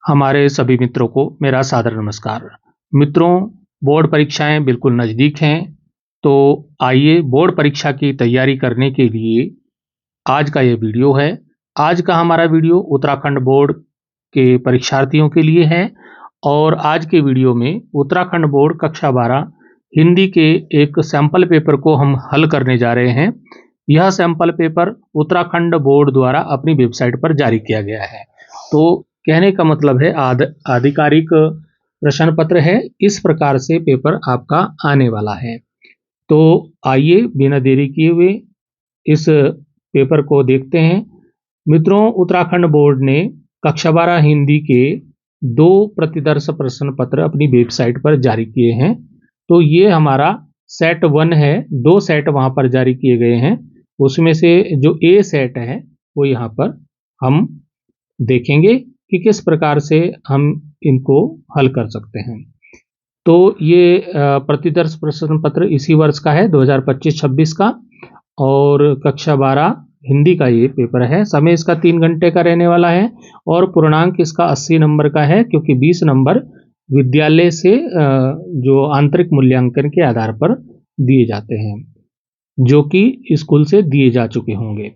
हमारे सभी मित्रों को मेरा सादर नमस्कार। मित्रों, बोर्ड परीक्षाएं बिल्कुल नज़दीक हैं, तो आइए बोर्ड परीक्षा की तैयारी करने के लिए आज का ये वीडियो है। आज का हमारा वीडियो उत्तराखंड बोर्ड के परीक्षार्थियों के लिए है और आज के वीडियो में उत्तराखंड बोर्ड कक्षा 12 हिंदी के एक सैंपल पेपर को हम हल करने जा रहे हैं। यह सैंपल पेपर उत्तराखंड बोर्ड द्वारा अपनी वेबसाइट पर जारी किया गया है। तो कहने का मतलब है आधिकारिक प्रश्न पत्र है। इस प्रकार से पेपर आपका आने वाला है। तो आइए बिना देरी किए हुए इस पेपर को देखते हैं। मित्रों, उत्तराखंड बोर्ड ने कक्षा 12 हिंदी के 2 प्रतिदर्श प्रश्न पत्र अपनी वेबसाइट पर जारी किए हैं। तो ये हमारा सेट 1 है। 2 सेट वहाँ पर जारी किए गए हैं। उसमें से जो ए सेट है वो यहाँ पर हम देखेंगे कि किस प्रकार से हम इनको हल कर सकते हैं। तो ये प्रतिदर्श प्रश्न पत्र इसी वर्ष का है, 2025-26 का, और कक्षा 12 हिंदी का ये पेपर है। समय इसका 3 घंटे का रहने वाला है और पूर्णांक इसका 80 नंबर का है, क्योंकि 20 नंबर विद्यालय से जो आंतरिक मूल्यांकन के आधार पर दिए जाते हैं, जो कि स्कूल से दिए जा चुके होंगे।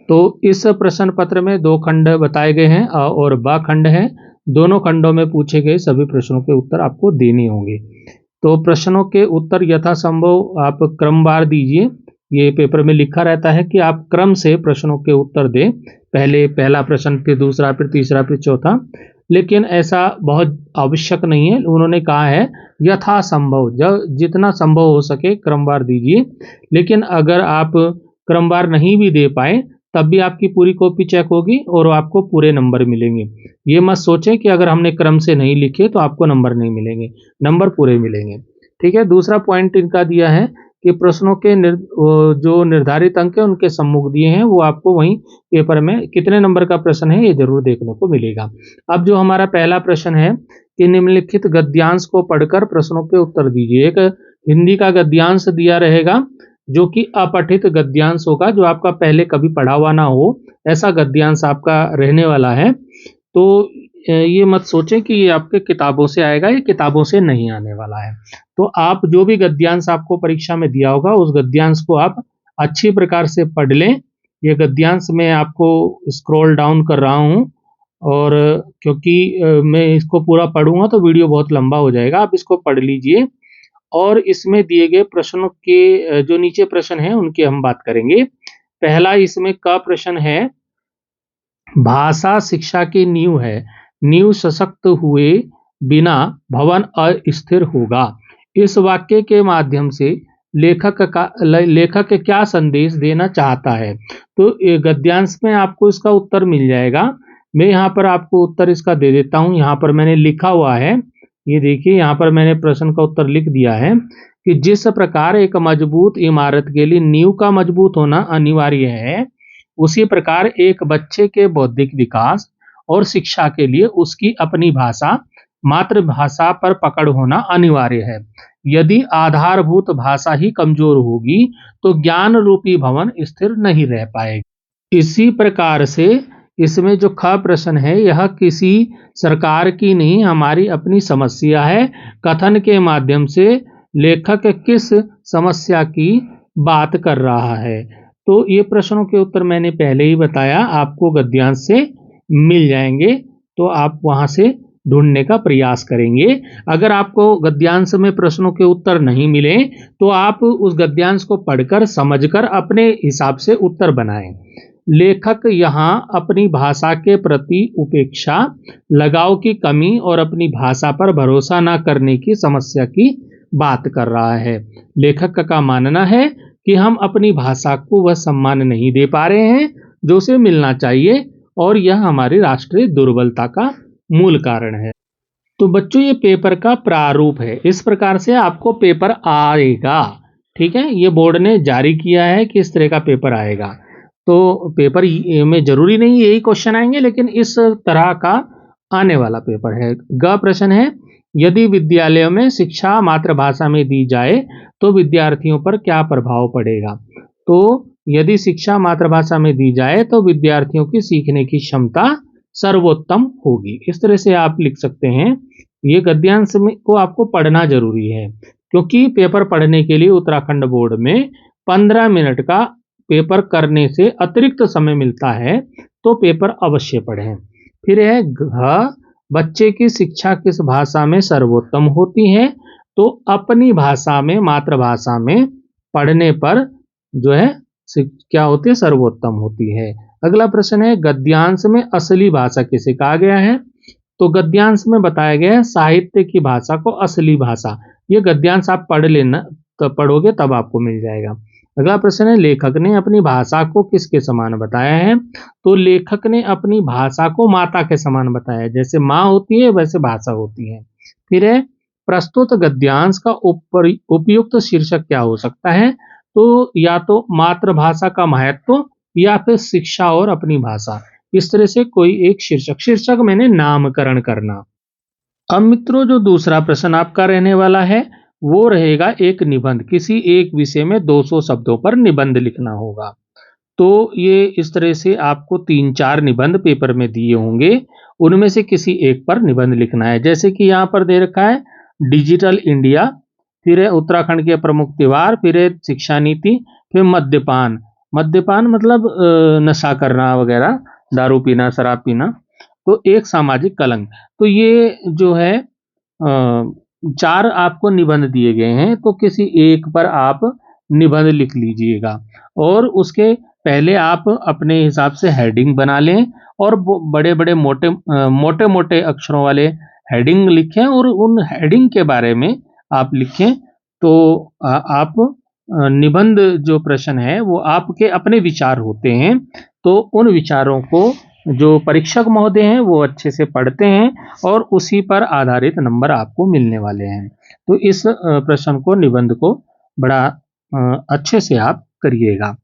तो इस प्रश्न पत्र में 2 खंड बताए गए हैं और ब खंड है। दोनों खंडों में पूछे गए सभी प्रश्नों के उत्तर आपको देने होंगे। तो प्रश्नों के उत्तर यथासंभव आप क्रमवार दीजिए। ये पेपर में लिखा रहता है कि आप क्रम से प्रश्नों के उत्तर दें। पहले पहला प्रश्न, फिर दूसरा, फिर तीसरा, फिर चौथा। लेकिन ऐसा बहुत आवश्यक नहीं है। उन्होंने कहा है यथासंभव, जितना संभव हो सके क्रमवार दीजिए। लेकिन अगर आप क्रमवार नहीं भी दे पाए तब भी आपकी पूरी कॉपी चेक होगी और आपको पूरे नंबर मिलेंगे। ये मत सोचें कि अगर हमने क्रम से नहीं लिखे तो आपको नंबर नहीं मिलेंगे, नंबर पूरे मिलेंगे। ठीक है। दूसरा पॉइंट इनका दिया है कि प्रश्नों के जो निर्धारित अंक है उनके सम्मुख दिए हैं, वो आपको वहीं पेपर में कितने नंबर का प्रश्न है ये जरूर देखने को मिलेगा। अब जो हमारा पहला प्रश्न है कि निम्नलिखित गद्यांश को पढ़कर प्रश्नों के उत्तर दीजिए। एक हिंदी का गद्यांश दिया रहेगा जो कि अपठित गद्यांश होगा, जो आपका पहले कभी पढ़ा हुआ ना हो, ऐसा गद्यांश आपका रहने वाला है। तो ये मत सोचें कि ये आपके किताबों से आएगा, ये किताबों से नहीं आने वाला है। तो आप जो भी गद्यांश आपको परीक्षा में दिया होगा उस गद्यांश को आप अच्छी प्रकार से पढ़ लें। ये गद्यांश मैं आपको स्क्रॉल डाउन कर रहा हूँ और क्योंकि मैं इसको पूरा पढ़ूंगा तो वीडियो बहुत लंबा हो जाएगा। आप इसको पढ़ लीजिए और इसमें दिए गए प्रश्नों के जो नीचे प्रश्न हैं उनकी हम बात करेंगे। पहला इसमें का प्रश्न है, भाषा शिक्षा की नींव है, नींव सशक्त हुए बिना भवन अस्थिर होगा। इस वाक्य के माध्यम से लेखक क्या संदेश देना चाहता है। तो गद्यांश में आपको इसका उत्तर मिल जाएगा। मैं यहाँ पर आपको उत्तर इसका दे देता हूँ। यहाँ पर मैंने लिखा हुआ है, ये देखिए, यहाँ पर मैंने प्रश्न का उत्तर लिख दिया है कि जिस प्रकार एक मजबूत इमारत के लिए नींव का मजबूत होना अनिवार्य है, उसी प्रकार एक बच्चे के बौद्धिक विकास और शिक्षा के लिए उसकी अपनी भाषा, मातृभाषा पर पकड़ होना अनिवार्य है। यदि आधारभूत भाषा ही कमजोर होगी तो ज्ञान रूपी भवन स्थिर नहीं रह पाएगा। इसी प्रकार से इसमें जो ख प्रश्न है, यह किसी सरकार की नहीं, हमारी अपनी समस्या है। कथन के माध्यम से लेखक किस समस्या की बात कर रहा है। तो ये प्रश्नों के उत्तर मैंने पहले ही बताया, आपको गद्यांश से मिल जाएंगे, तो आप वहां से ढूंढने का प्रयास करेंगे। अगर आपको गद्यांश में प्रश्नों के उत्तर नहीं मिले तो आप उस गद्यांश को पढ़कर समझकर अपने हिसाब से उत्तर बनाएं। लेखक यहाँ अपनी भाषा के प्रति उपेक्षा, लगाव की कमी और अपनी भाषा पर भरोसा न करने की समस्या की बात कर रहा है। लेखक का मानना है कि हम अपनी भाषा को वह सम्मान नहीं दे पा रहे हैं जो उसे मिलना चाहिए और यह हमारी राष्ट्रीय दुर्बलता का मूल कारण है। तो बच्चों, ये पेपर का प्रारूप है। इस प्रकार से आपको पेपर आएगा। ठीक है। ये बोर्ड ने जारी किया है कि इस तरह का पेपर आएगा। तो पेपर में जरूरी नहीं यही क्वेश्चन आएंगे, लेकिन इस तरह का आने वाला पेपर है। ग प्रश्न है, यदि विद्यालयों में शिक्षा मातृभाषा में दी जाए तो विद्यार्थियों पर क्या प्रभाव पड़ेगा। तो यदि शिक्षा मातृभाषा में दी जाए तो विद्यार्थियों की सीखने की क्षमता सर्वोत्तम होगी। इस तरह से आप लिख सकते हैं। ये गद्यांश में को आपको पढ़ना जरूरी है, क्योंकि पेपर पढ़ने के लिए उत्तराखंड बोर्ड में 15 मिनट का पेपर करने से अतिरिक्त समय मिलता है, तो पेपर अवश्य पढ़ें। फिर है घ, बच्चे की शिक्षा किस भाषा में सर्वोत्तम होती है? तो अपनी भाषा में, मातृभाषा में पढ़ने पर जो है क्या होती है? सर्वोत्तम होती है। अगला प्रश्न है गद्यांश में असली भाषा किसे कहा गया है? तो गद्यांश में बताया गया है साहित्य की भाषा को असली भाषा। ये गद्यांश आप पढ़ लेना, तो पढ़ोगे तब आपको मिल जाएगा। अगला प्रश्न है लेखक ने अपनी भाषा को किसके समान बताया है? तो लेखक ने अपनी भाषा को माता के समान बताया है। जैसे माँ होती है वैसे भाषा होती है। फिर है प्रस्तुत गद्यांश का उपयुक्त शीर्षक क्या हो सकता है? तो या तो मातृभाषा का महत्व या फिर शिक्षा और अपनी भाषा, इस तरह से कोई एक शीर्षक मैंने नामकरण करना। अब मित्रों जो दूसरा प्रश्न आपका रहने वाला है वो रहेगा एक निबंध। किसी एक विषय में 200 शब्दों पर निबंध लिखना होगा। तो ये इस तरह से आपको 3-4 निबंध पेपर में दिए होंगे, उनमें से किसी एक पर निबंध लिखना है। जैसे कि यहाँ पर दे रखा है डिजिटल इंडिया, फिर है उत्तराखंड के प्रमुख त्योहार, फिर है शिक्षा नीति, फिर मद्यपान। मद्यपान मतलब नशा करना वगैरह, दारू पीना, शराब पीना। तो एक सामाजिक कलंक। तो ये जो है 4 आपको निबंध दिए गए हैं, तो किसी एक पर आप निबंध लिख लीजिएगा और उसके पहले आप अपने हिसाब से हेडिंग बना लें और बड़े बड़े मोटे मोटे अक्षरों वाले हेडिंग लिखें और उन हेडिंग के बारे में आप लिखें। तो आप निबंध जो प्रश्न है वो आपके अपने विचार होते हैं, तो उन विचारों को जो परीक्षक महोदय हैं वो अच्छे से पढ़ते हैं और उसी पर आधारित नंबर आपको मिलने वाले हैं। तो इस प्रश्न को, निबंध को बड़ा अच्छे से आप करिएगा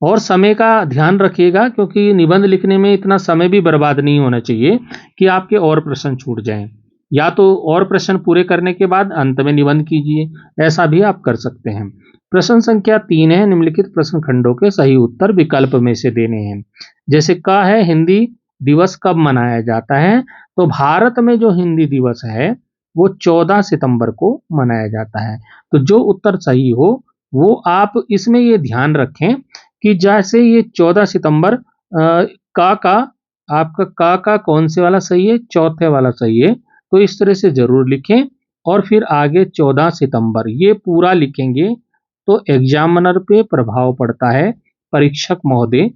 और समय का ध्यान रखिएगा, क्योंकि निबंध लिखने में इतना समय भी बर्बाद नहीं होना चाहिए कि आपके और प्रश्न छूट जाएं। या तो और प्रश्न पूरे करने के बाद अंत में निबंध कीजिए, ऐसा भी आप कर सकते हैं। प्रश्न संख्या 3 है निम्नलिखित प्रश्न खंडों के सही उत्तर विकल्प में से देने हैं। जैसे का है हिंदी दिवस कब मनाया जाता है? तो भारत में जो हिंदी दिवस है वो 14 सितंबर को मनाया जाता है। तो जो उत्तर सही हो वो आप इसमें ये ध्यान रखें कि जैसे ये 14 सितंबर का आपका का कौन से वाला सही है? चौथे वाला सही है। तो इस तरह से जरूर लिखें और फिर आगे 14 सितंबर ये पूरा लिखेंगे तो एग्जामिनर पे प्रभाव पड़ता है। परीक्षक महोदय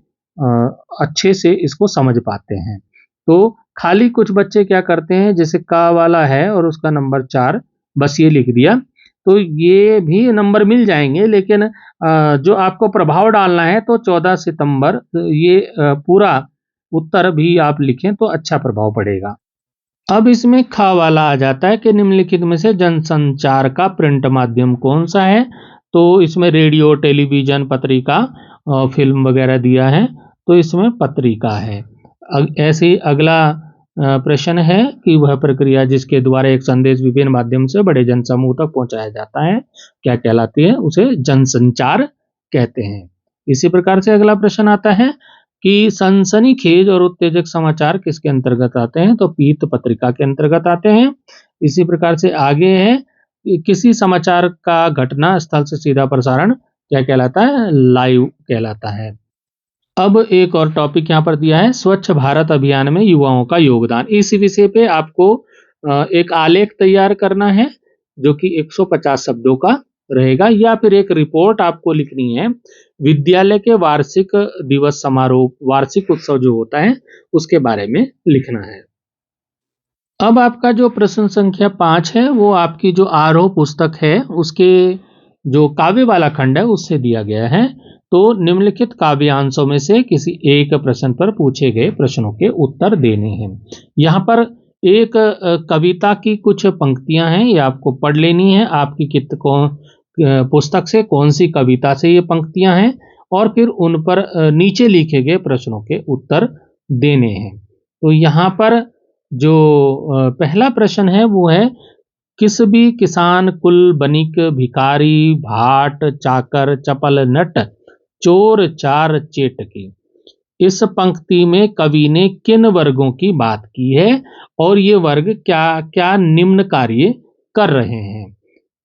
अच्छे से इसको समझ पाते हैं। तो खाली कुछ बच्चे क्या करते हैं, जैसे का वाला है और उसका नंबर 4 बस ये लिख दिया, तो ये भी नंबर मिल जाएंगे, लेकिन जो आपको प्रभाव डालना है तो 14 सितंबर ये पूरा उत्तर भी आप लिखें तो अच्छा प्रभाव पड़ेगा। अब इसमें खा वाला आ जाता है कि निम्नलिखित में से जनसंचार का प्रिंट माध्यम कौन सा है? तो इसमें रेडियो, टेलीविजन, पत्रिका, फिल्म वगैरह दिया है, तो इसमें पत्रिका है। ऐसे ही अगला प्रश्न है कि वह प्रक्रिया जिसके द्वारा एक संदेश विभिन्न माध्यम से बड़े जनसमूह तक पहुंचाया जाता है क्या कहलाती है? उसे जनसंचार कहते हैं। इसी प्रकार से अगला प्रश्न आता है कि सनसनीखेज और उत्तेजक समाचार किसके अंतर्गत आते हैं? तो पीत पत्रिका के अंतर्गत आते हैं। इसी प्रकार से आगे है किसी समाचार का घटना स्थल से सीधा प्रसारण क्या कहलाता है? लाइव कहलाता है। अब एक और टॉपिक यहाँ पर दिया है स्वच्छ भारत अभियान में युवाओं का योगदान। इस विषय पे आपको एक आलेख तैयार करना है जो कि 150 शब्दों का रहेगा, या फिर एक रिपोर्ट आपको लिखनी है विद्यालय के वार्षिक दिवस समारोह, वार्षिक उत्सव जो होता है उसके बारे में लिखना है। अब आपका जो प्रश्न संख्या 5 है वो आपकी जो आरोह पुस्तक है उसके जो काव्य वाला खंड है उससे दिया गया है। तो निम्नलिखित काव्यांशों में से किसी एक प्रश्न पर पूछे गए प्रश्नों के उत्तर देने हैं। यहाँ पर एक कविता की कुछ पंक्तियां हैं, ये आपको पढ़ लेनी है। आपकी पुस्तक से कौन सी कविता से ये पंक्तियां हैं और फिर उन पर नीचे लिखे गए प्रश्नों के उत्तर देने हैं। तो यहाँ पर जो पहला प्रश्न है वो है किस भी किसान कुल बनिक भिखारी भाट चाकर चपल नट चोर चार चेट की। इस पंक्ति में कवि ने किन वर्गों की बात की है और ये वर्ग क्या क्या निम्न कार्य कर रहे हैं।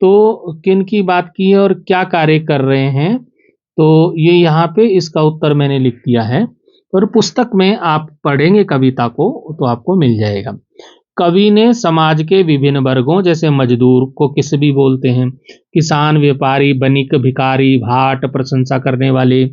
तो किन की बात की है और क्या कार्य कर रहे हैं, तो ये यहाँ पे इसका उत्तर मैंने लिख दिया है और पुस्तक में आप पढ़ेंगे कविता को तो आपको मिल जाएगा। कवि ने समाज के विभिन्न वर्गों जैसे मजदूर को किस भी बोलते हैं, किसान, व्यापारी, बनिक, भिखारी, भाट, प्रशंसा करने वाले,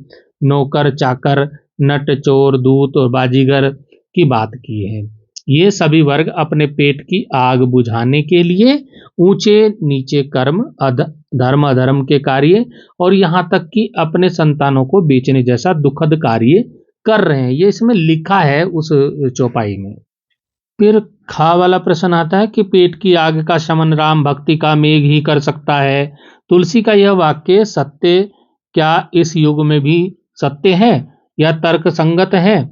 नौकर, चाकर, नट, चोर, दूत और बाजीगर की बात की है। ये सभी वर्ग अपने पेट की आग बुझाने के लिए ऊंचे नीचे कर्म, धर्म अधर्म के कार्य और यहाँ तक कि अपने संतानों को बेचने जैसा दुखद कार्य कर रहे हैं। ये इसमें लिखा है उस चौपाई में। फिर खा वाला प्रश्न आता है कि पेट की आग का शमन राम भक्ति का मेघ ही कर सकता है। तुलसी का यह वाक्य सत्य क्या इस युग में भी सत्य है या तर्क संगत है?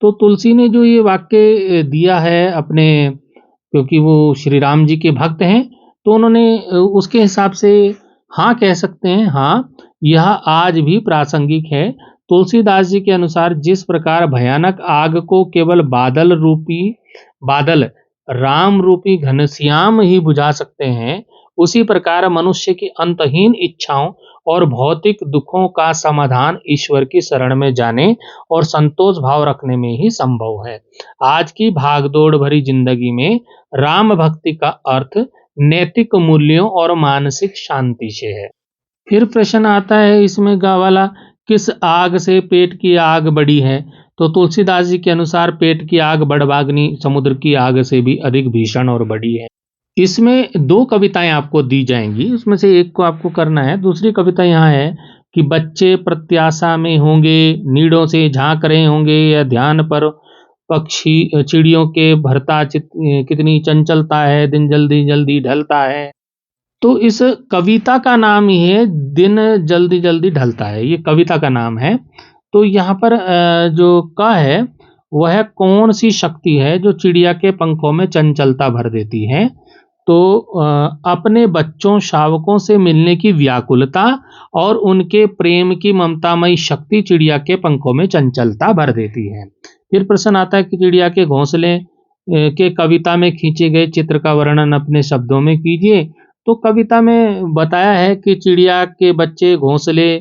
तो तुलसी ने जो ये वाक्य दिया है अपने, क्योंकि वो श्री राम जी के भक्त हैं, तो उन्होंने उसके हिसाब से हाँ कह सकते हैं। हाँ, यह आज भी प्रासंगिक है। तुलसीदास जी के अनुसार जिस प्रकार भयानक आग को केवल बादल राम रूपी घनश्याम ही बुझा सकते हैं, उसी प्रकार मनुष्य की अंतहीन इच्छाओं और भौतिक दुखों का समाधान ईश्वर की शरण में जाने और संतोष भाव रखने में ही संभव है। आज की भागदौड़ भरी जिंदगी में राम भक्ति का अर्थ नैतिक मूल्यों और मानसिक शांति से है। फिर प्रश्न आता है इसमें गा वाला, किस आग से पेट की आग बड़ी है? तो तुलसीदास जी के अनुसार पेट की आग बड़भाग्नि समुद्र की आग से भी अधिक भीषण और बड़ी है। इसमें दो कविताएं आपको दी जाएंगी, उसमें से एक को आपको करना है। दूसरी कविता यहाँ है कि बच्चे प्रत्याशा में होंगे, नीड़ों से झांक रहे होंगे या ध्यान पर पक्षी चिड़ियों के भरता कितनी चंचलता है, दिन जल्दी जल्दी ढलता है। तो इस कविता का नाम ही है दिन जल्दी जल्दी ढलता है, ये कविता का नाम है। तो यहाँ पर जो क है वह कौन सी शक्ति है जो चिड़िया के पंखों में चंचलता भर देती है? तो अपने बच्चों शावकों से मिलने की व्याकुलता और उनके प्रेम की ममतामयी शक्ति चिड़िया के पंखों में चंचलता भर देती है। फिर प्रश्न आता है कि चिड़िया के घोंसले के कविता में खींचे गए चित्र का वर्णन अपने शब्दों में कीजिए। तो कविता में बताया है कि चिड़िया के बच्चे घोंसले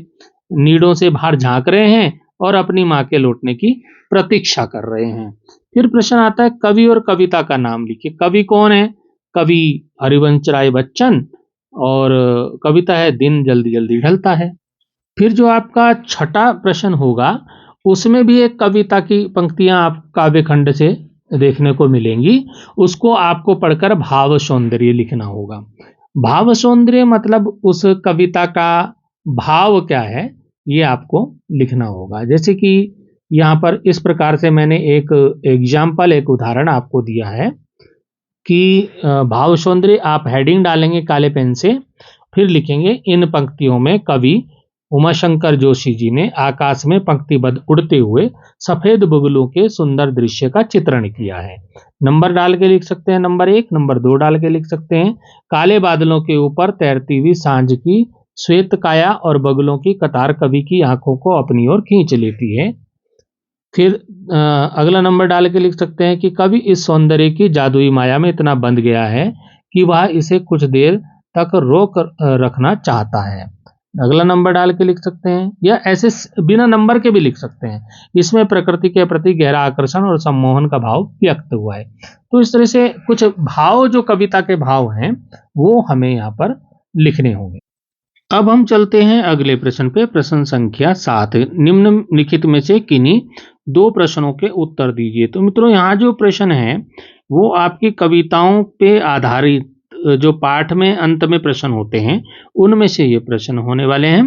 नीड़ों से बाहर झांक रहे हैं और अपनी माँ के लौटने की प्रतीक्षा कर रहे हैं। फिर प्रश्न आता है कवि और कविता का नाम लिखिए। कवि कौन है? कवि हरिवंश राय बच्चन और कविता है दिन जल्दी जल्दी ढलता है। फिर जो आपका छठा प्रश्न होगा उसमें भी एक कविता की पंक्तियां आप काव्य खंड से देखने को मिलेंगी, उसको आपको पढ़कर भाव सौंदर्य लिखना होगा। भाव सौंदर्य मतलब उस कविता का भाव क्या है ये आपको लिखना होगा। जैसे कि यहाँ पर इस प्रकार से मैंने एक एग्जाम्पल, एक उदाहरण आपको दिया है कि भाव सौंदर्य, आप हेडिंग डालेंगे काले पेन से, फिर लिखेंगे इन पंक्तियों में कवि उमाशंकर जोशी जी ने आकाश में पंक्तिबद्ध उड़ते हुए सफेद बगुलों के सुंदर दृश्य का चित्रण किया है। नंबर डाल के लिख सकते हैं, नंबर 1, नंबर 2 डाल के लिख सकते हैं। काले बादलों के ऊपर तैरती हुई सांझ की श्वेत काया और बगुलों की कतार कवि की आंखों को अपनी ओर खींच लेती है। फिर अगला नंबर डाल के लिख सकते हैं कि कवि इस सौंदर्य की जादुई माया में इतना बंध गया है कि वह इसे कुछ देर तक रोक रखना चाहता है। अगला नंबर डाल के लिख सकते हैं, या ऐसे बिना नंबर के भी लिख सकते हैं। इसमें प्रकृति के प्रति गहरा आकर्षण और सम्मोहन का भाव व्यक्त हुआ है। तो इस तरह से कुछ भाव, जो कविता के भाव हैं, वो हमें यहाँ पर लिखने होंगे। अब हम चलते हैं अगले प्रश्न पे, प्रश्न संख्या 7। निम्नलिखित में से किन्हीं 2 प्रश्नों के उत्तर दीजिए। तो मित्रों यहाँ जो प्रश्न है वो आपकी कविताओं पे आधारित जो पाठ में अंत में प्रश्न होते हैं उनमें से ये प्रश्न होने वाले हैं।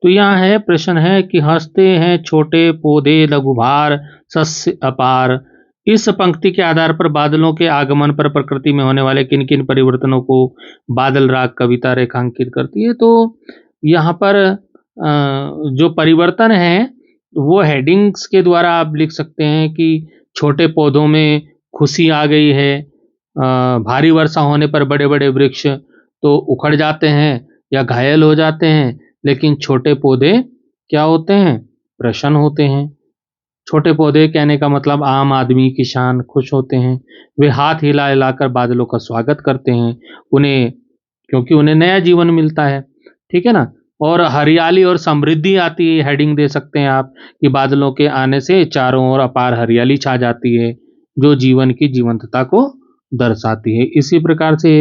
तो यहाँ है प्रश्न है कि हंसते हैं छोटे पौधे लघुभार सस्य अपार। इस पंक्ति के आधार पर बादलों के आगमन पर प्रकृति में होने वाले किन किन परिवर्तनों को बादल राग कविता रेखांकित करती है। तो यहाँ पर जो परिवर्तन है वो हेडिंग्स के द्वारा आप लिख सकते हैं कि छोटे पौधों में खुशी आ गई है, भारी वर्षा होने पर बड़े बड़े वृक्ष तो उखड़ जाते हैं या घायल हो जाते हैं, लेकिन छोटे पौधे क्या होते हैं? प्रसन्न होते हैं। छोटे पौधे कहने का मतलब आम आदमी, किसान खुश होते हैं। वे हाथ हिला हिलाकर बादलों का स्वागत करते हैं, उन्हें क्योंकि उन्हें नया जीवन मिलता है। ठीक है ना? और हरियाली और समृद्धि आती है, हेडिंग दे सकते हैं आप कि बादलों के आने से चारों ओर अपार हरियाली छा जाती है, जो जीवन की जीवंतता को दर्शाती है। इसी प्रकार से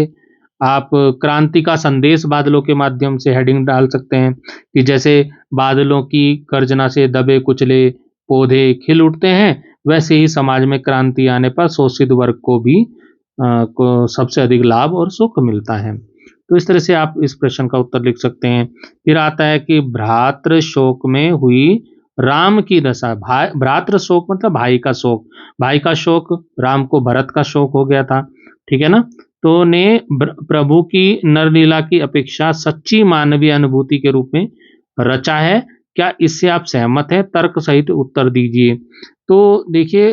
आप क्रांति का संदेश बादलों के माध्यम से हेडिंग डाल सकते हैं कि जैसे बादलों की गर्जना से दबे कुचले पौधे खिल उठते हैं, वैसे ही समाज में क्रांति आने पर शोषित वर्ग को भी को सबसे अधिक लाभ और सुख मिलता है। तो इस तरह से आप इस प्रश्न का उत्तर लिख सकते हैं। फिर आता है कि भ्रातृ शोक में हुई राम की दशा। भ्रातृ शोक मतलब भाई का शोक। भाई का शोक, राम को भरत का शोक हो गया था। ठीक है ना? तो ने प्रभु की नरलीला की अपेक्षा सच्ची मानवीय अनुभूति के रूप में रचा है। क्या इससे आप सहमत हैं? तर्क सहित उत्तर दीजिए। तो देखिए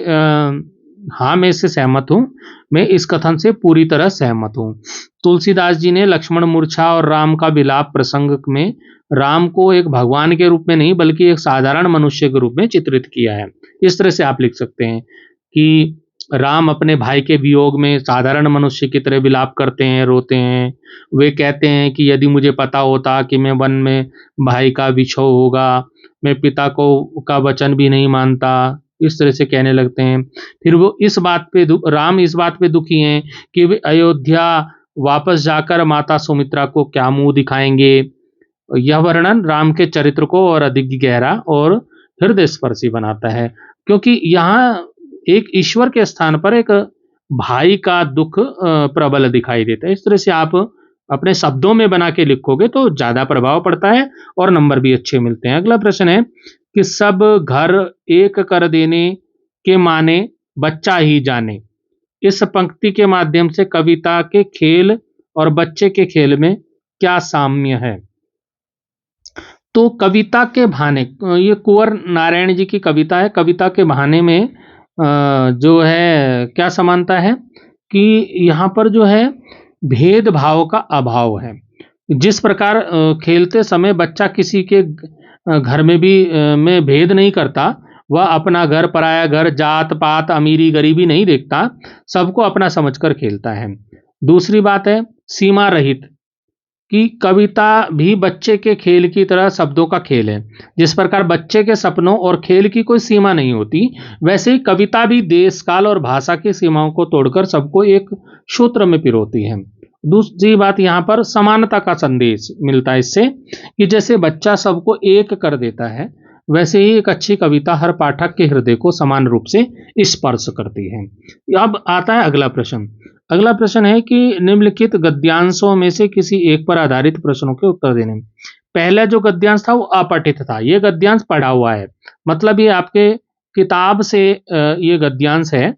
हाँ, मैं इससे सहमत हूँ। मैं इस कथन से पूरी तरह सहमत हूँ। तुलसीदास जी ने लक्ष्मण मूर्छा और राम का विलाप प्रसंग में राम को एक भगवान के रूप में नहीं बल्कि एक साधारण मनुष्य के रूप में चित्रित किया है। इस तरह से आप लिख सकते हैं कि राम अपने भाई के वियोग में साधारण मनुष्य की तरह विलाप करते हैं, रोते हैं। वे कहते हैं कि यदि मुझे पता होता कि मैं वन में भाई का विछोह होगा, मैं पिता को का वचन भी नहीं मानता। इस तरह से कहने लगते हैं। फिर वो इस बात पे राम इस बात पे दुखी हैं कि वे अयोध्या वापस जाकर माता सुमित्रा को क्या मुंह दिखाएंगे। यह वर्णन राम के चरित्र को और अधिक गहरा और हृदय स्पर्शी बनाता है, क्योंकि यहाँ एक ईश्वर के स्थान पर एक भाई का दुख प्रबल दिखाई देता है। इस तरह से आप अपने शब्दों में बना के लिखोगे तो ज्यादा प्रभाव पड़ता है और नंबर भी अच्छे मिलते हैं। अगला प्रश्न है कि सब घर एक कर देने के माने बच्चा ही जाने। इस पंक्ति के माध्यम से कविता के खेल और बच्चे के खेल में क्या साम्य है? तो कविता के बहाने, ये कुंवर नारायण जी की कविता है। कविता के बहाने में जो है क्या समानता है कि यहाँ पर जो है भेदभाव का अभाव है। जिस प्रकार खेलते समय बच्चा किसी के घर में भी में भेद नहीं करता, वह अपना घर पराया घर, जात पात अमीरी गरीबी नहीं देखता, सबको अपना समझकर खेलता है। दूसरी बात है सीमा रहित, कि कविता भी बच्चे के खेल की तरह शब्दों का खेल है। जिस प्रकार बच्चे के सपनों और खेल की कोई सीमा नहीं होती, वैसे ही कविता भी देश काल और भाषा की सीमाओं को तोड़कर सबको एक सूत्र में पिरोती है। दूसरी बात, यहाँ पर समानता का संदेश मिलता है इससे कि जैसे बच्चा सबको एक कर देता है, वैसे ही एक अच्छी कविता हर पाठक के हृदय को समान रूप से स्पर्श करती है। अब आता है अगला प्रश्न। अगला प्रश्न है कि निम्नलिखित गद्यांशों में से किसी एक पर आधारित प्रश्नों के उत्तर देने में। पहला जो गद्यांश था वो अपठित था, ये गद्यांश पढ़ा हुआ है। मतलब ये आपके किताब से ये गद्यांश है,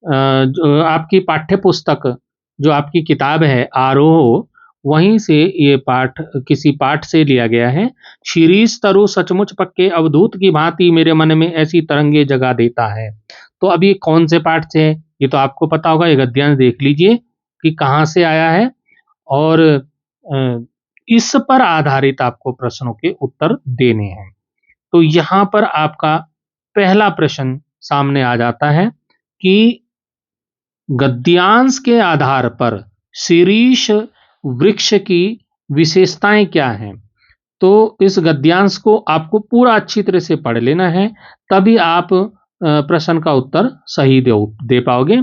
जो आपकी पाठ्य पुस्तक, जो आपकी किताब है आरोह, वहीं से ये पाठ किसी पाठ से लिया गया है। शीरीष तरु सचमुच पक्के अवधूत की भांति मेरे मन में ऐसी तरंगे जगा देता है। तो अब ये कौन से पाठ से है, ये तो आपको पता होगा। ये गद्यांश देख लीजिए कि कहाँ से आया है और इस पर आधारित आपको प्रश्नों के उत्तर देने हैं। तो यहाँ पर आपका पहला प्रश्न सामने आ जाता है कि गद्यांश के आधार पर शीरीष वृक्ष की विशेषताएं क्या हैं। तो इस गद्यांश को आपको पूरा अच्छी तरह से पढ़ लेना है, तभी आप प्रश्न का उत्तर सही दे पाओगे।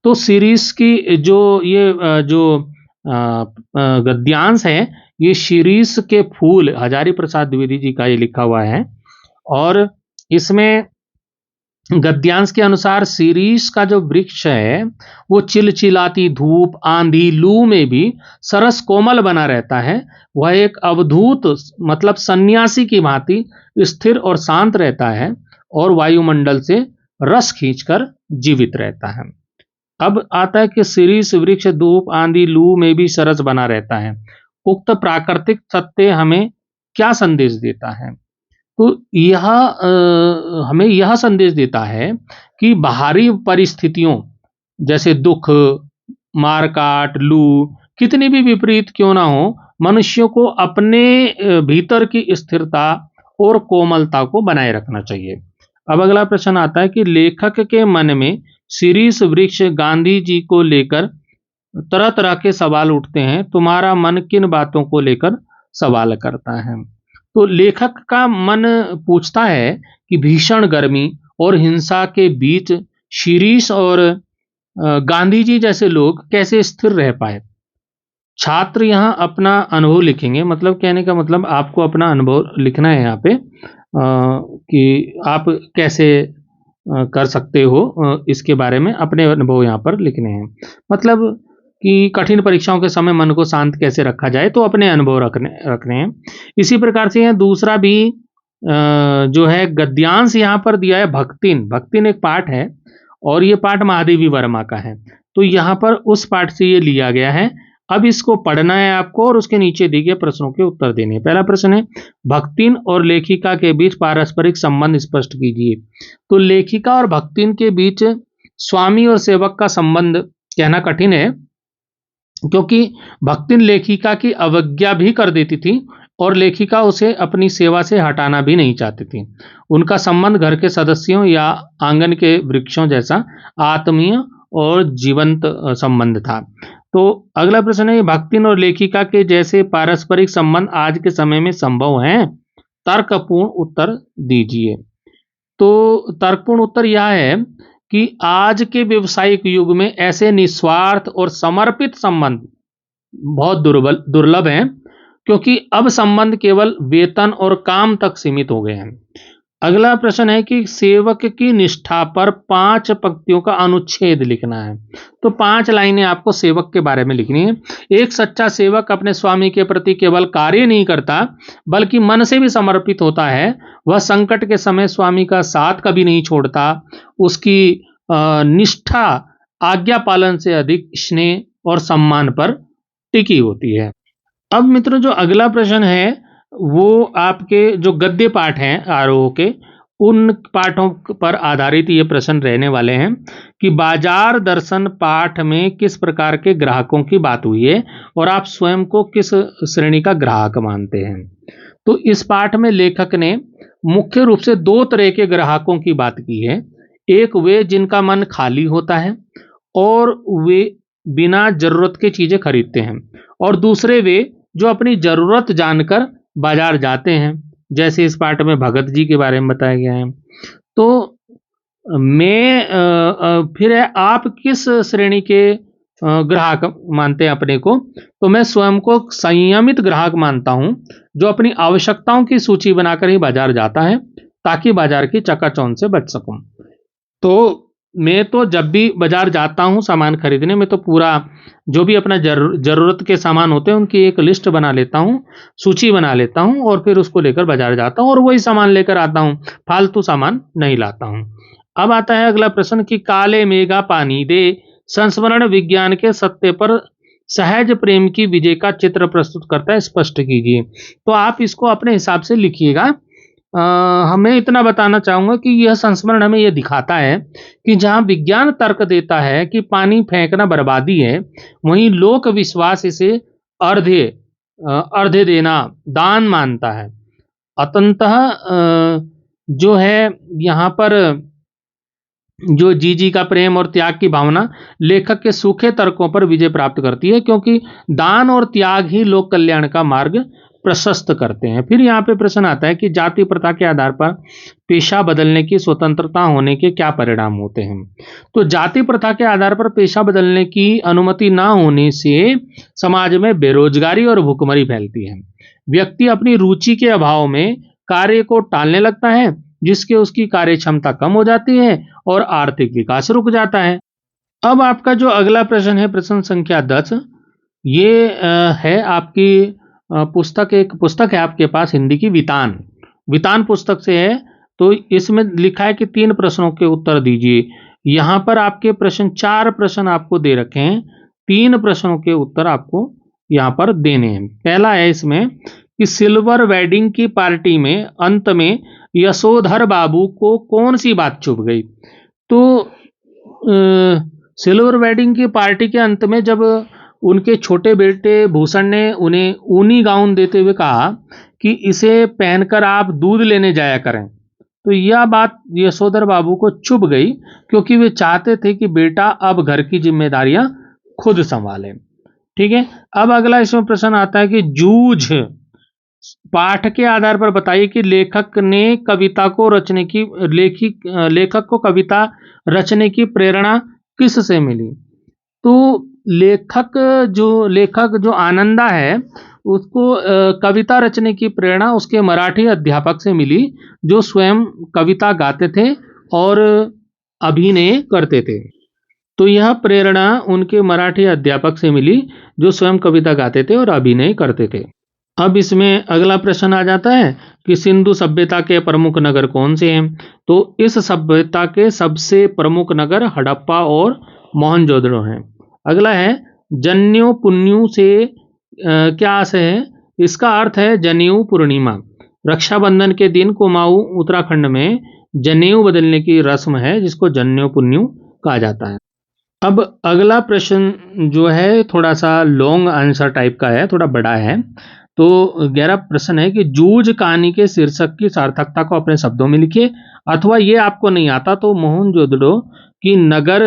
तो शीरीष की जो गद्यांश है, ये शीरीष के फूल, हजारी प्रसाद द्विवेदी जी का ये लिखा हुआ है। और इसमें गद्यांश के अनुसार शीरीष का जो वृक्ष है वो चिलचिलाती धूप, आंधी, लू में भी सरस कोमल बना रहता है। वह एक अवधूत मतलब सन्यासी की भांति स्थिर और शांत रहता है और वायुमंडल से रस खींचकर जीवित रहता है। अब आता है कि शीरीष वृक्ष धूप, आंधी, लू में भी सरस बना रहता है। उक्त प्राकृतिक सत्य हमें क्या संदेश देता है? तो यह हमें यह संदेश देता है कि बाहरी परिस्थितियों जैसे दुख, मारकाट, लू कितनी भी विपरीत क्यों ना हो, मनुष्यों को अपने भीतर की स्थिरता और कोमलता को बनाए रखना चाहिए। अब अगला प्रश्न आता है कि लेखक के मन में शीर्ष वृक्ष गांधी जी को लेकर तरह तरह के सवाल उठते हैं, तुम्हारा मन किन बातों को लेकर सवाल करता है। तो लेखक का मन पूछता है कि भीषण गर्मी और हिंसा के बीच शीरीष और गांधी जी जैसे लोग कैसे स्थिर रह पाए। छात्र यहाँ अपना अनुभव लिखेंगे, मतलब कहने का मतलब आपको अपना अनुभव लिखना है यहाँ पे कि आप कैसे कर सकते हो, इसके बारे में अपने अनुभव यहाँ पर लिखने हैं। मतलब कि कठिन परीक्षाओं के समय मन को शांत कैसे रखा जाए, तो अपने अनुभव रखने हैं। इसी प्रकार से यहाँ दूसरा भी जो है गद्यांश यहाँ पर दिया है भक्तिन। भक्तिन एक पाठ है और ये पाठ महादेवी वर्मा का है, तो यहाँ पर उस पाठ से ये लिया गया है। अब इसको पढ़ना है आपको और उसके नीचे दिए गए प्रश्नों के उत्तर देने हैं। पहला प्रश्न है, भक्तिन और लेखिका के बीच पारस्परिक संबंध स्पष्ट कीजिए। तो लेखिका और भक्तिन के बीच स्वामी और सेवक का संबंध कहना कठिन है, क्योंकि भक्तिन लेखिका की अवज्ञा भी कर देती थी और लेखिका उसे अपनी सेवा से हटाना भी नहीं चाहती थी। उनका संबंध घर के सदस्यों या आंगन के वृक्षों जैसा आत्मीय और जीवंत संबंध था। तो अगला प्रश्न है, भक्तिन और लेखिका के जैसे पारस्परिक संबंध आज के समय में संभव हैं? तर्कपूर्ण उत्तर दीजिए। तो तर्कपूर्ण उत्तर यह है कि आज के व्यवसायिक युग में ऐसे निस्वार्थ और समर्पित संबंध बहुत दुर्लभ हैं, क्योंकि अब संबंध केवल वेतन और काम तक सीमित हो गए हैं। अगला प्रश्न है कि सेवक की निष्ठा पर 5 पंक्तियों का अनुच्छेद लिखना है। तो 5 लाइनें आपको सेवक के बारे में लिखनी है। एक सच्चा सेवक अपने स्वामी के प्रति केवल कार्य नहीं करता, बल्कि मन से भी समर्पित होता है। वह संकट के समय स्वामी का साथ कभी नहीं छोड़ता। उसकी निष्ठा आज्ञा पालन से अधिक स्नेह और सम्मान पर टिकी होती है। अब मित्रों, जो अगला प्रश्न है वो आपके जो गद्य पाठ हैं आरोह के, उन पाठों पर आधारित ये प्रश्न रहने वाले हैं कि बाजार दर्शन पाठ में किस प्रकार के ग्राहकों की बात हुई है और आप स्वयं को किस श्रेणी का ग्राहक मानते हैं। तो इस पाठ में लेखक ने मुख्य रूप से 2 तरह के ग्राहकों की बात की है। एक वे जिनका मन खाली होता है और वे बिना जरूरत की चीजें खरीदते हैं, और दूसरे वे जो अपनी जरूरत जानकर बाजार जाते हैं, जैसे इस पाठ में भगत जी के बारे में बताया गया है। तो फिर है, आप किस श्रेणी के ग्राहक मानते हैं अपने को? तो मैं स्वयं को संयमित ग्राहक मानता हूं, जो अपनी आवश्यकताओं की सूची बनाकर ही बाजार जाता है ताकि बाजार की चकाचौंध से बच सकूं। तो मैं तो जब भी बाजार जाता हूं सामान खरीदने में, तो पूरा जो भी अपना जरूरत के सामान होते हैं उनकी एक लिस्ट बना लेता हूं, सूची बना लेता हूं और फिर उसको लेकर बाजार जाता हूं और वही सामान लेकर आता हूं, फालतू सामान नहीं लाता हूं। अब आता है अगला प्रश्न कि काले मेघा पानी दे संस्मरण विज्ञान के सत्य पर सहज प्रेम की विजय का चित्र प्रस्तुत करता है, स्पष्ट कीजिए। तो आप इसको अपने हिसाब से लिखिएगा। हमें इतना बताना चाहूंगा कि यह संस्मरण हमें यह दिखाता है कि जहां विज्ञान तर्क देता है कि पानी फेंकना बर्बादी है, वहीं लोक विश्वास इसे अर्घ्य देना दान मानता है। अतंतः जो है यहाँ पर जो जी का प्रेम और त्याग की भावना लेखक के सूखे तर्कों पर विजय प्राप्त करती है, क्योंकि दान और त्याग ही लोक कल्याण का मार्ग प्रशस्त करते हैं। फिर यहाँ पे प्रश्न आता है कि जाति प्रथा के आधार पर पेशा बदलने की स्वतंत्रता होने के क्या परिणाम होते हैं। तो जाति प्रथा के आधार पर पेशा बदलने की अनुमति ना होने से समाज में बेरोजगारी और भुखमरी फैलती है। व्यक्ति अपनी रुचि के अभाव में कार्य को टालने लगता है, जिसके उसकी कार्य क्षमता कम हो जाती है और आर्थिक विकास रुक जाता है। अब आपका जो अगला प्रश्न है, प्रश्न संख्या 10, ये है आपकी एक पुस्तक है आपके पास हिंदी की, वितान पुस्तक से है। तो इसमें लिखा है कि 3 प्रश्नों के उत्तर दीजिए। यहाँ पर आपके प्रश्न 4 प्रश्न आपको दे रखे हैं, 3 प्रश्नों के उत्तर आपको यहाँ पर देने हैं। पहला है इसमें कि सिल्वर वेडिंग की पार्टी में अंत में यशोधर बाबू को कौन सी बात चुभ गई। तो सिल्वर वेडिंग की पार्टी के अंत में जब उनके छोटे बेटे भूषण ने उन्हें ऊनी गाउन देते हुए कहा कि इसे पहनकर आप दूध लेने जाया करें, तो यह बात यशोधर बाबू को चुभ गई, क्योंकि वे चाहते थे कि बेटा अब घर की जिम्मेदारियां खुद संभाले। ठीक है, अब अगला इसमें प्रश्न आता है कि जूझ पाठ के आधार पर बताइए कि लेखक ने कविता को रचने की लेखक को कविता रचने की प्रेरणा किस से मिली। तो लेखक जो आनंदा है, उसको कविता रचने की प्रेरणा उसके मराठी अध्यापक से मिली, जो स्वयं कविता गाते थे और अभिनय करते थे। तो यह प्रेरणा उनके मराठी अध्यापक से मिली, जो स्वयं कविता गाते थे और अभिनय करते थे। अब इसमें अगला प्रश्न आ जाता है कि सिंधु सभ्यता के प्रमुख नगर कौन से हैं। तो इस सभ्यता के सबसे प्रमुख नगर हड़प्पा और मोहनजोदड़ो हैं। अगला है जनेऊ पुन्यू से क्या आशय है। इसका अर्थ है जनेऊ पूर्णिमा। रक्षाबंधन के दिन कुमाऊं उत्तराखंड में जनेऊ बदलने की रस्म है, जिसको जनेऊ पुन्यू कहा जाता है। अब अगला प्रश्न जो है थोड़ा सा लॉन्ग आंसर टाइप का है, थोड़ा बड़ा है। तो 11 प्रश्न है कि जूझ कहानी के शीर्षक की सार्थकता को अपने शब्दों में लिखिए, अथवा ये आपको नहीं आता तो मोहनजोदड़ो की नगर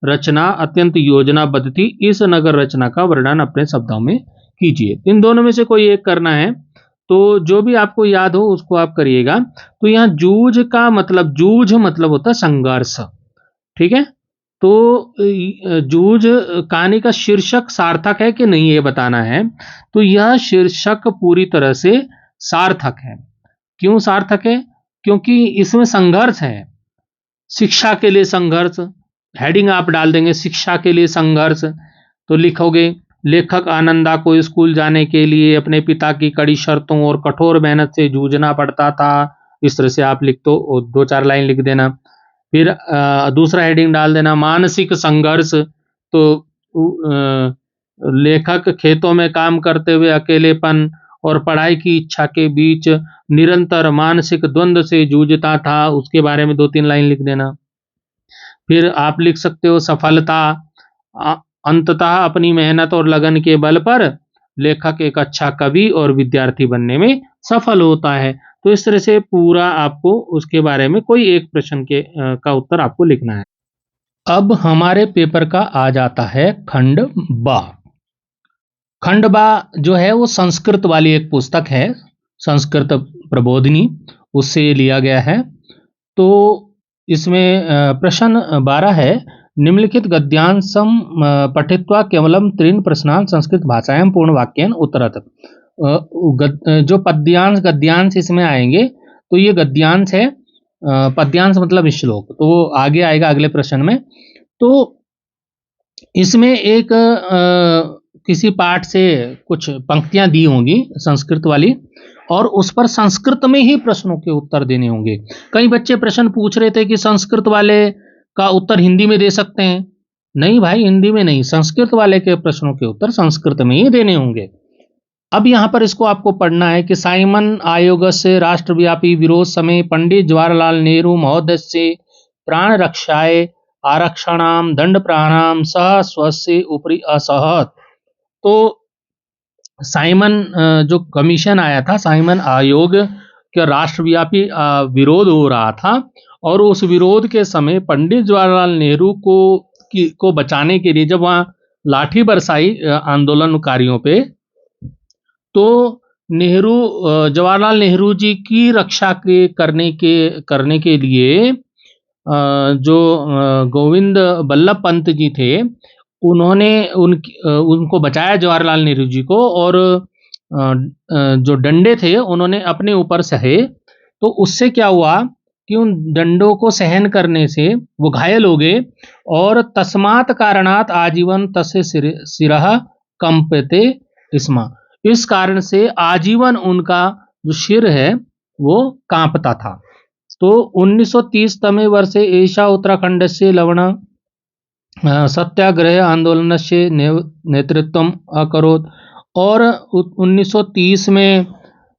रचना अत्यंत योजनाबद्ध थी, इस नगर रचना का वर्णन अपने शब्दों में कीजिए। इन दोनों में से कोई एक करना है, तो जो भी आपको याद हो उसको आप करिएगा। तो यहाँ जूझ मतलब होता है संघर्ष। ठीक है, तो जूझ कहानी का शीर्षक सार्थक है कि नहीं ये बताना है। तो यह शीर्षक पूरी तरह से सार्थक है। क्यों सार्थक है? क्योंकि इसमें संघर्ष है। शिक्षा के लिए संघर्ष, हेडिंग आप डाल देंगे शिक्षा के लिए संघर्ष। तो लिखोगे लेखक आनंदा को स्कूल जाने के लिए अपने पिता की कड़ी शर्तों और कठोर मेहनत से जूझना पड़ता था। इस तरह से आप लिख दो, 2-4 लाइन लिख देना। फिर दूसरा हेडिंग डाल देना मानसिक संघर्ष। तो लेखक खेतों में काम करते हुए अकेलेपन और पढ़ाई की इच्छा के बीच निरंतर मानसिक द्वंद्व से जूझता था, उसके बारे में 2-3 लाइन लिख देना। फिर आप लिख सकते हो सफलता। अंततः अपनी मेहनत और लगन के बल पर लेखक एक अच्छा कवि और विद्यार्थी बनने में सफल होता है। तो इस तरह से पूरा आपको उसके बारे में कोई एक प्रश्न का उत्तर आपको लिखना है। अब हमारे पेपर का आ जाता है खंड बा। खंड बा जो है वो संस्कृत वाली एक पुस्तक है, संस्कृत प्रबोधिनी, उससे लिया गया है। तो इसमें प्रश्न 12 है निम्नलिखित गद्यांशम पठित्वा केवलम 3 प्रश्नान् संस्कृत भाषायां पूर्ण वाक्येन उत्तरत। जो पद्यांश गद्यांश इसमें आएंगे, तो ये गद्यांश है, पद्यांश मतलब श्लोक, तो वो आगे आएगा अगले प्रश्न में। तो इसमें एक किसी पाठ से कुछ पंक्तियां दी होंगी संस्कृत वाली, और उस पर संस्कृत में ही प्रश्नों के उत्तर देने होंगे। कई बच्चे प्रश्न पूछ रहे थे कि संस्कृत वाले का उत्तर हिंदी में दे सकते हैं। नहीं भाई, हिंदी में नहीं, संस्कृत वाले के प्रश्नों के उत्तर संस्कृत में ही देने होंगे। अब यहाँ पर इसको आपको पढ़ना है कि साइमन आयोग से राष्ट्रव्यापी विरोध समय पंडित जवाहरलाल नेहरू महोदय से प्राण रक्षाए आरक्षणाम दंड प्राणाम सह स्वस्य ऊपरी असहत। तो साइमन जो कमीशन आया था, साइमन आयोग के राष्ट्रव्यापी विरोध हो रहा था, और उस विरोध के समय पंडित जवाहरलाल नेहरू को बचाने के लिए जब वहाँ लाठी बरसाई आंदोलनकारियों पे, तो जवाहरलाल नेहरू जी की रक्षा करने के लिए जो गोविंद बल्लभ पंत जी थे, उन्होंने उनको बचाया जवाहरलाल नेहरू जी को, और जो डंडे थे उन्होंने अपने ऊपर सहे। तो उससे क्या हुआ कि उन डंडों को सहन करने से वो घायल हो गए, और तस्मात् कारणात् आजीवन तस्य शिरः कंपते स्म। इस कारण से आजीवन उनका जो सिर है वो कांपता था। तो 1930 तमे वर्षे एषा उत्तराखंड से लवण सत्याग्रह आंदोलन से नेतृत्व अकरोत्। और 1930 में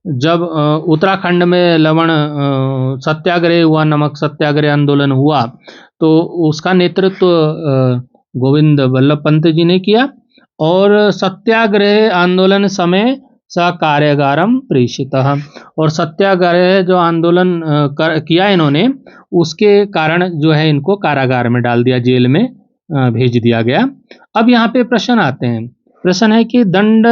जब उत्तराखंड में लवण सत्याग्रह हुआ, नमक सत्याग्रह आंदोलन हुआ, तो उसका नेतृत्व गोविंद बल्लभ पंत जी ने किया। और सत्याग्रह आंदोलन समय स कार्यागारम प्रेषितः। और सत्याग्रह जो आंदोलन किया इन्होंने, उसके कारण जो है इनको कारागार में डाल दिया, जेल में भेज दिया गया। अब यहाँ पे प्रश्न आते हैं। प्रश्न है कि दंड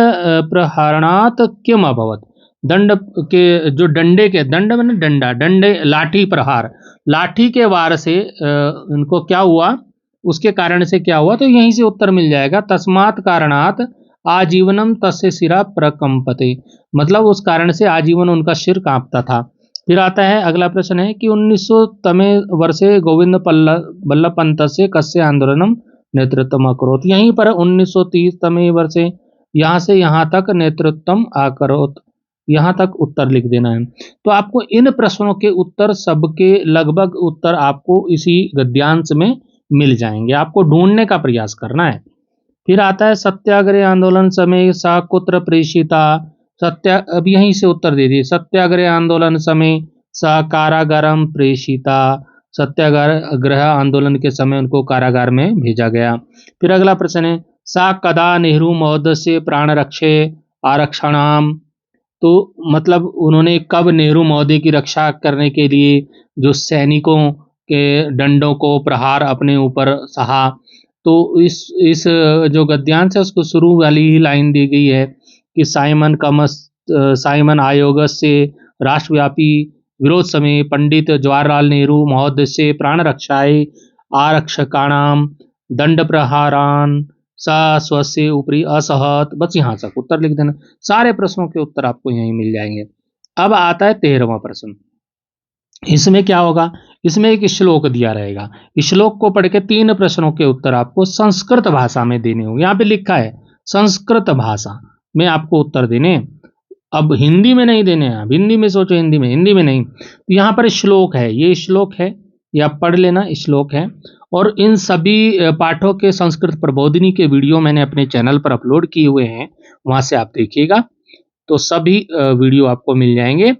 प्रहरणात् किम अभवत्। दंड के जो डंडे के, दंड मैंने डंडा, डंडे लाठी प्रहार, लाठी के वार से इनको क्या हुआ, उसके कारण से क्या हुआ, तो यहीं से उत्तर मिल जाएगा। तस्मात् कारणात् आजीवनम तस्य शिरा प्रकंपते, मतलब उस कारण से आजीवन उनका सिर कांपता था। फिर आता है अगला प्रश्न है कि 1900 तमे वर्षे गोविंद वल्लभ पंतस्य कस्य आंदोलनम नेतृत्वम अकरोत्। यहीं पर 1930 तमे वर्षे, यहाँ से यहाँ तक नेतृत्वम अकरोत्, यहाँ तक उत्तर लिख देना है। तो आपको इन प्रश्नों के उत्तर, सबके लगभग उत्तर आपको इसी गद्यांश में मिल जाएंगे, आपको ढूंढने का प्रयास करना है। फिर आता है सत्याग्रह आंदोलन समय सा कुत्र प्रेषिता। अब यहीं से उत्तर दे दिए। सत्याग्रह आंदोलन समय सा कारागारम प्रेषिता, सत्याग्रह आंदोलन के समय उनको कारागार में भेजा गया। फिर अगला प्रश्न है सा कदा नेहरू महोदय से प्राण रक्षे आरक्षणाम। तो मतलब उन्होंने कब नेहरू महोदय की रक्षा करने के लिए जो सैनिकों के डंडों को प्रहार अपने ऊपर सहा। तो इस जो गद्यांश है उसको शुरू वाली ही लाइन दी गई है कि साइमन आयोग से राष्ट्रव्यापी विरोध समय पंडित जवाहरलाल नेहरू महोदय से प्राण रक्षाए आरक्षकाणाम दंड प्रहारान सा स्वस्य ऊपरी असहत। बस यहाँ तक उत्तर लिख देना। सारे प्रश्नों के उत्तर आपको यहीं मिल जाएंगे। अब आता है 13वां प्रश्न। इसमें क्या होगा, इसमें एक श्लोक दिया रहेगा। इस श्लोक को पढ़ के 3 प्रश्नों के उत्तर आपको संस्कृत भाषा में देने होंगे। यहाँ पे लिखा है संस्कृत भाषा में आपको उत्तर देने। अब हिंदी में नहीं देने हैं। आप हिंदी में सोचो, हिंदी में नहीं। तो यहाँ पर श्लोक है, ये श्लोक है, ये आप पढ़ लेना, श्लोक है। और इन सभी पाठों के संस्कृत प्रबोधिनी के वीडियो मैंने अपने चैनल पर अपलोड किए हुए हैं, वहां से आप देखिएगा, तो सभी वीडियो आपको मिल जाएंगे।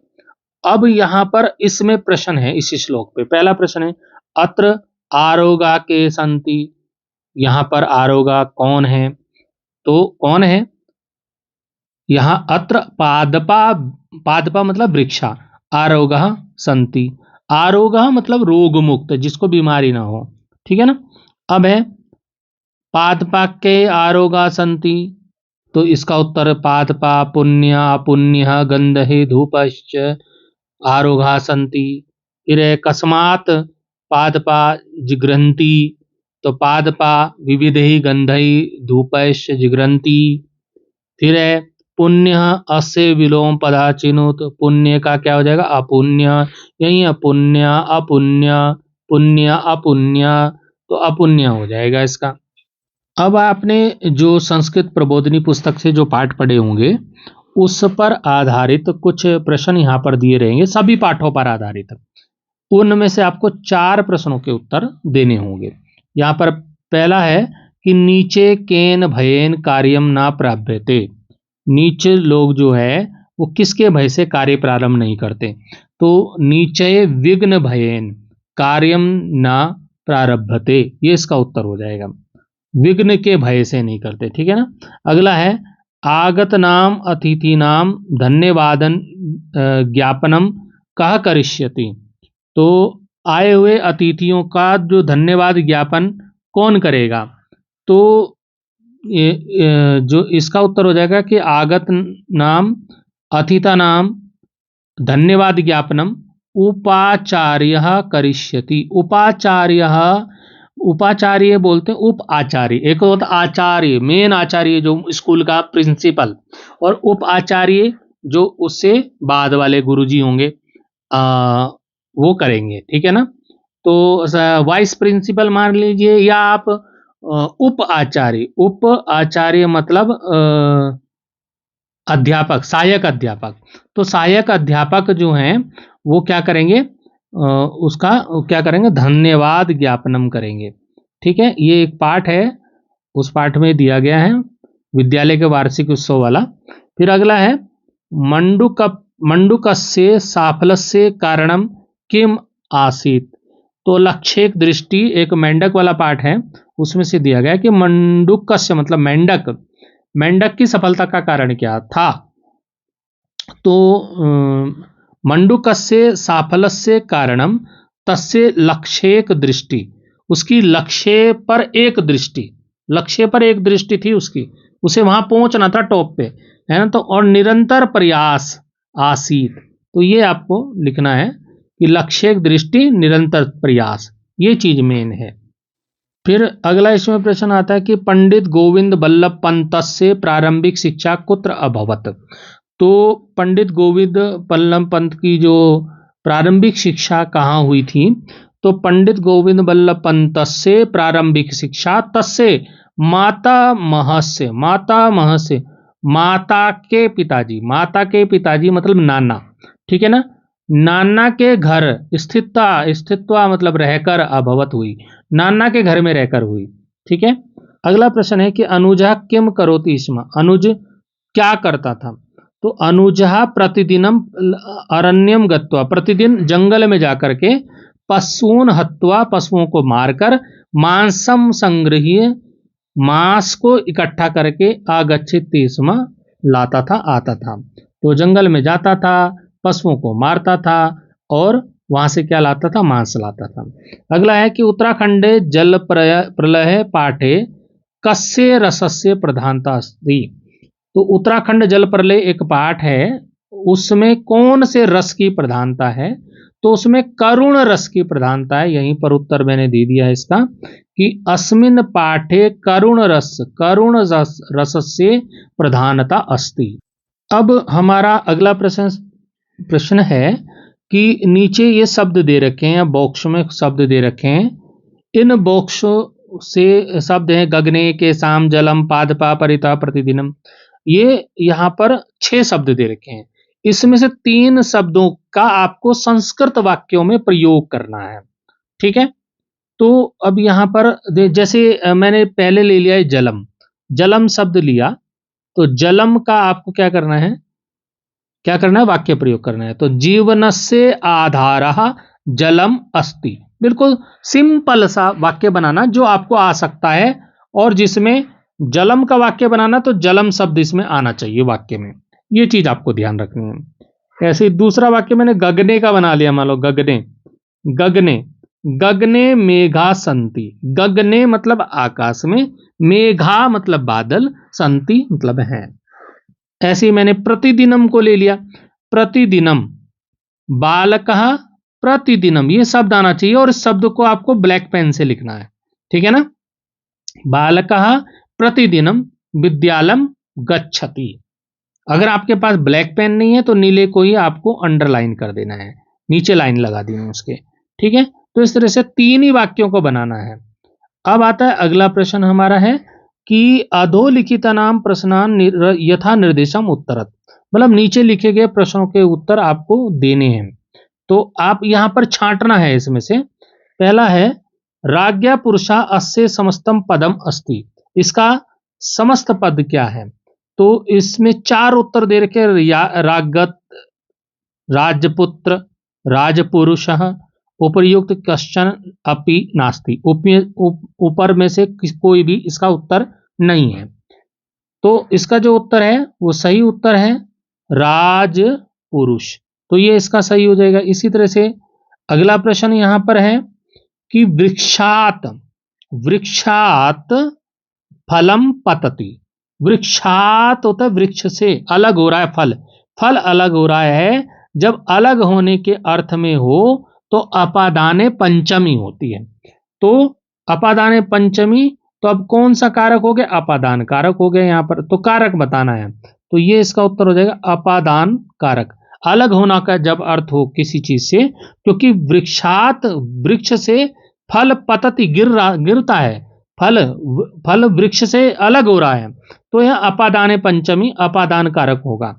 अब यहाँ पर इसमें प्रश्न है, इस श्लोक पे पहला प्रश्न है अत्र आरोगा के संति। यहाँ पर आरोगा कौन है, तो कौन है, यहाँ अत्र पादपा मतलब वृक्षा, आरोगा संति, आरोगा मतलब रोग मुक्त, जिसको बीमारी ना हो, ठीक है ना। अब है पादपा के आरोगा संति, तो इसका उत्तर पादपा पुण्य अपुण्य गंधहि धूपश्च आरोगा संति। फिर है कस्मात् पादपा जिग्रंती, तो पादपा विविधि गंधि धूपश्च जिग्रंती। फिर है पुण्य अस्य विलोम पदाचिनुत, पुण्य का क्या हो जाएगा अपुण्य, यही अपुण्य अपुण्य पुण्य अपुण्य, तो अपुण्य हो जाएगा इसका। अब आपने जो संस्कृत प्रबोधिनी पुस्तक से जो पाठ पढ़े होंगे उस पर आधारित कुछ प्रश्न यहाँ पर दिए रहेंगे, सभी पाठों पर आधारित। उनमें से आपको 4 प्रश्नों के उत्तर देने होंगे। यहाँ पर पहला है कि नीचे केन भयेन कार्यम ना प्रारभ्यते। नीचे लोग जो है वो किसके भय से कार्य प्रारंभ नहीं करते, तो नीचे विघ्न भयेन कार्यम ना प्रारभ्यते, ये इसका उत्तर हो जाएगा। विघ्न के भय से नहीं करते, ठीक है ना। अगला है आगत नाम अतिथि नाम धन्यवादन ज्ञापनम कह करिष्यति। तो आए हुए अतिथियों का जो धन्यवाद ज्ञापन कौन करेगा, तो जो इसका उत्तर हो जाएगा कि आगत नाम अतिथा नाम धन्यवाद ज्ञापनम उपाचार्य करिष्यति। उपाचार्य बोलते हैं उप आचार्य, एक होता आचार्य मेन आचार्य जो स्कूल का प्रिंसिपल, और उप आचार्य जो उससे बाद वाले गुरुजी होंगे वो करेंगे, ठीक है ना। तो वाइस प्रिंसिपल मान लीजिए, या आप उप आचार्य मतलब अध्यापक, सहायक अध्यापक। तो सहायक अध्यापक जो हैं वो क्या करेंगे, उसका क्या करेंगे धन्यवाद ज्ञापनम करेंगे, ठीक है। ये एक पाठ है, उस पाठ में दिया गया है विद्यालय के वार्षिक उत्सव वाला। फिर अगला है मंडूकस्य साफल्यस्य कारणम किम आसीत। तो लक्षिक दृष्टि एक मेंढक वाला पाठ है, उसमें से दिया गया कि मंडूकस्य मतलब मेंढक की सफलता का कारण क्या था। तो मंडूकस्य साफल्यस्य कारणम तस्य लक्ष्येक दृष्टि, उसकी लक्ष्य पर एक दृष्टि थी उसकी, उसे वहां पहुंचना था टॉप पे, है ना। तो और निरंतर प्रयास आसीत, तो ये आपको लिखना है कि लक्ष्येक दृष्टि निरंतर प्रयास, ये चीज मेन है। फिर अगला इसमें प्रश्न आता है कि पंडित गोविंद बल्लभ पंतस्य प्रारंभिक शिक्षा कुत्र अभवत। तो पंडित गोविंद बल्लभ पंत की जो प्रारंभिक शिक्षा कहाँ हुई थी, तो पंडित गोविंद बल्लभ पंतस्य प्रारंभिक शिक्षा तस्य माता महस्य, माता के पिताजी मतलब नाना, ठीक है ना, नाना के घर स्थित्वा मतलब रहकर अभवत हुई, नाना के घर में रहकर हुई, ठीक है। अगला प्रश्न है कि अनुजा किम करोति स्म, अनुज क्या करता था। तो अनुजा प्रतिदिनम अरण्यम गत्वा, प्रतिदिन जंगल में जाकर के पशून हत्वा, पशुओं को मारकर मांसम संग्रह्य, मांस को इकट्ठा करके आगच्छित स्म लाता था, आता था। तो जंगल में जाता था, पशुओं को मारता था और वहां से क्या लाता था, मांस लाता था। अगला है कि उत्तराखंडे जल प्रलय पाठे कस्य रसस्य प्रधानता अस्ति। तो उत्तराखंड जल प्रलय एक पाठ है, उसमें कौन से रस की प्रधानता है, तो उसमें करुण रस की प्रधानता है। यहीं पर उत्तर मैंने दे दिया है इसका कि अस्मिन पाठे करुण रस से प्रधानता अस्ति। अब हमारा अगला प्रश्न है कि नीचे ये शब्द दे रखे हैं, बॉक्स में शब्द दे रखे हैं, इन बॉक्स से शब्द हैं गगने के साम जलम पादपा परिता प्रतिदिनम, ये यहाँ पर 6 शब्द दे रखे हैं, इसमें से 3 शब्दों का आपको संस्कृत वाक्यों में प्रयोग करना है, ठीक है। तो अब यहाँ पर जैसे मैंने पहले ले लिया है जलम शब्द लिया, तो जलम का आपको क्या करना है वाक्य प्रयोग करना है। तो जीवनस्य आधारः जलम अस्ति, बिल्कुल सिंपल सा वाक्य बनाना जो आपको आ सकता है, और जिसमें जलम का वाक्य बनाना तो जलम शब्द इसमें आना चाहिए वाक्य में, ये चीज आपको ध्यान रखनी है। ऐसे दूसरा वाक्य मैंने गगने का बना लिया, मान लो गगने मेघा संति, गगने मतलब आकाश में, मेघा मतलब बादल, संति मतलब है। ऐसे ही मैंने प्रतिदिनम को ले लिया, प्रतिदिनम बालकः प्रतिदिनम, ये शब्द आना चाहिए और इस शब्द को आपको ब्लैक पेन से लिखना है, ठीक है ना। बालकः प्रतिदिनम विद्यालयम गच्छति, अगर आपके पास ब्लैक पेन नहीं है तो नीले को ही आपको अंडरलाइन कर देना है, नीचे लाइन लगा दी है उसके, ठीक है। तो इस तरह से 3 ही वाक्यों को बनाना है। अब आता है अगला प्रश्न हमारा है कि अधोलिखितानां प्रश्नान यथा निर्देशम उत्तरत, मतलब नीचे लिखे गए प्रश्नों के उत्तर आपको देने हैं। तो आप यहां पर छांटना है, इसमें से पहला है राज्ञा पुरुषा अस्य समस्तम पदम अस्ति, इसका समस्त पद क्या है। तो इसमें 4 उत्तर दे रखे, राजगत, राजपुत्र, राजपुरुषः, उपर्युक्त कश्चन अपि नास्ति, ऊपर में से कोई भी इसका उत्तर नहीं है। तो इसका जो उत्तर है वो सही उत्तर है राजपुरुष, तो ये इसका सही हो जाएगा। इसी तरह से अगला प्रश्न यहां पर है कि वृक्षात फलम पतति, वृक्षात होता है वृक्ष से अलग हो रहा है फल अलग हो रहा है, जब अलग होने के अर्थ में हो तो अपादाने पंचमी होती है। तो अपादाने पंचमी, तो अब कौन सा कारक हो गया, अपादान कारक हो गया यहाँ पर, तो कारक बताना है, तो ये इसका उत्तर हो जाएगा अपादान कारक, अलग होना का जब अर्थ हो किसी चीज से, क्योंकि वृक्षात वृक्ष से फल पतति गिरता है, फल वृक्ष से अलग हो रहा है, तो यह अपादाने पंचमी अपादान कारक होगा।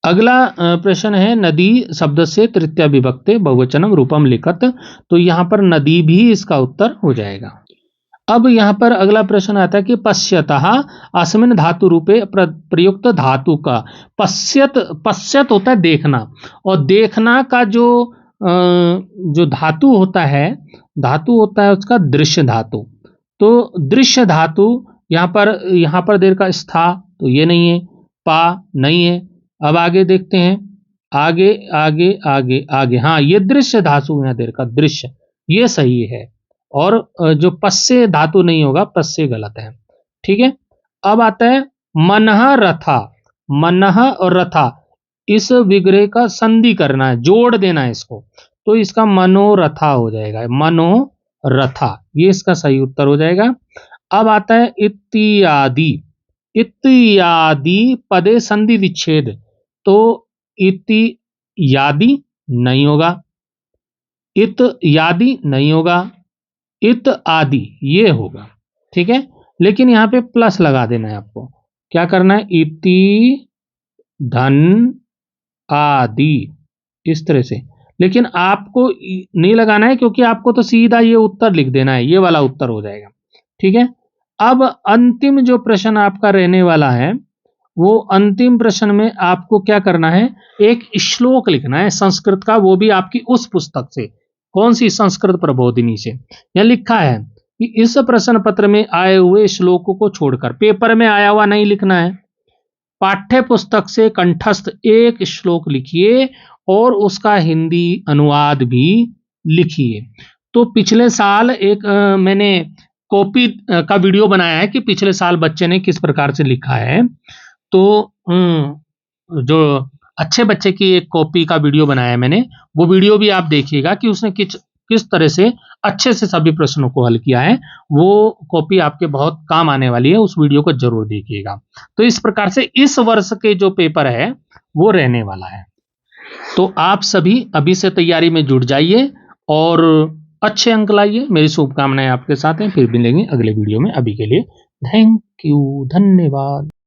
अगला प्रश्न है नदी शब्द से तृतीय विभक्ते बहुवचनम रूपम लिखत, तो यहां पर नदी भी इसका उत्तर हो जाएगा। अब यहां पर अगला प्रश्न आता है कि पश्यतः अस्मिन् धातु रूपे प्रयुक्त धातु का, पश्यत होता है देखना, और देखना का जो धातु होता है उसका दृश्य धातु। तो दृश्य धातु यहां पर देर का स्था, तो ये नहीं है, पा नहीं है, अब आगे देखते हैं, आगे आगे आगे आगे, हाँ ये दृश्य धातु यहाँ दे रखा, दृश्य, ये सही है। और जो पस्से धातु नहीं होगा, पस्से गलत है। ठीक है, अब आता है मनः रथा, मनः और रथा, इस विग्रह का संधि करना है, जोड़ देना है इसको, तो इसका मनोरथा हो जाएगा, मनोरथा, ये इसका सही उत्तर हो जाएगा। अब आता है इत्यादि, इत्यादि पदे संधि विच्छेद, तो इत्यादि नहीं होगा, इत्यादि नहीं होगा, इत आदि ये होगा। ठीक है, लेकिन यहां पे प्लस लगा देना है आपको, क्या करना है, इति धन आदि, इस तरह से। लेकिन आपको नहीं लगाना है, क्योंकि आपको तो सीधा ये उत्तर लिख देना है, ये वाला उत्तर हो जाएगा। ठीक है, अब अंतिम जो प्रश्न आपका रहने वाला है, वो अंतिम प्रश्न में आपको क्या करना है, एक श्लोक लिखना है संस्कृत का, वो भी आपकी उस पुस्तक से, कौन सी, संस्कृत प्रबोधिनी से। यह लिखा है कि इस प्रश्न पत्र में आए हुए श्लोकों को छोड़कर, पेपर में आया हुआ नहीं लिखना है, पाठ्य पुस्तक से कंठस्थ एक श्लोक लिखिए और उसका हिंदी अनुवाद भी लिखिए। तो पिछले साल एक मैंने कॉपी का वीडियो बनाया है कि पिछले साल बच्चे ने किस प्रकार से लिखा है, तो जो अच्छे बच्चे की एक कॉपी का वीडियो बनाया है मैंने, वो वीडियो भी आप देखिएगा कि उसने किस तरह से अच्छे से सभी प्रश्नों को हल किया है। वो कॉपी आपके बहुत काम आने वाली है, उस वीडियो को जरूर देखिएगा। तो इस प्रकार से इस वर्ष के जो पेपर है वो रहने वाला है। तो आप सभी अभी से तैयारी में जुट जाइए और अच्छे अंक लाइए, मेरी शुभकामनाएं आपके साथ हैं। फिर मिलेंगे अगले वीडियो में, अभी के लिए थैंक यू, धन्यवाद।